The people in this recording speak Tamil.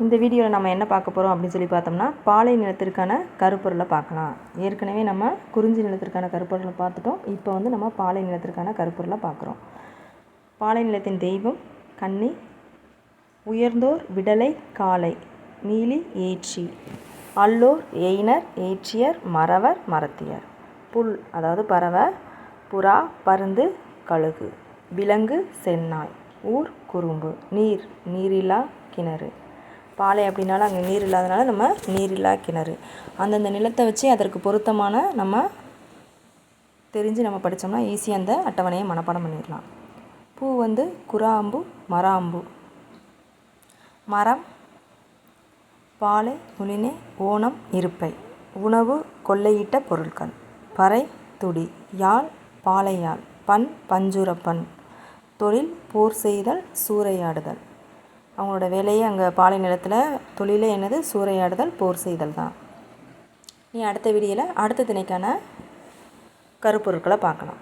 இந்த வீடியோவில் நம்ம என்ன பார்க்க போகிறோம் அப்படின்னு சொல்லி பார்த்தோம்னா, பாலை நிலத்திற்கான கருப்பொருளை பார்க்கலாம். ஏற்கனவே நம்ம குறிஞ்சி நிலத்திற்கான கருப்பொருளை பார்த்துட்டோம். இப்போ வந்து நம்ம பாலை நிலத்திற்கான கருப்பொருளை பார்க்குறோம். பாலை நிலத்தின் தெய்வம் கன்னி. உயர்ந்தோர் விடலை காலை நீலி ஏற்றி. அல்லோர் எயினர் ஏற்றியர் மறவர் மறத்தியர். புல் அதாவது பறவை, புறா பருந்து கழுகு, விலங்கு செந்நாய், ஊர் குறும்பு, நீர் நீரில்லா கிணறு. பாலை அப்படின்னாலும் அங்கே நீர் இல்லாதனால நம்ம நீரில்லா கிணறு. அந்தந்த நிலத்தை வச்சு அதற்கு பொருத்தமான நம்ம தெரிஞ்சு நம்ம படித்தோம்னா ஈஸியாக அந்த அட்டவணையை மனப்பாடம் பண்ணிடலாம். பூ வந்து குறாம்பு மராம்பு. மரம் பாலை நுளினே ஓணம் இருப்பை. உணவு கொள்ளையிட்ட பொருட்கள். பறை துடி. யாழ் பாலையாழ். பண் பஞ்சுரப்பண். தொழில் போர் செய்தல் சூறையாடுதல். அவங்களோட வேலையே அங்கே பாலை நிலத்தில் தொழிலே என்னது? சூறையாடுதல் போர் செய்தல் தான். நீ அடுத்த வீடியோவில் அடுத்த திணைக்கான கருப்பொருட்களை பார்க்கலாம்.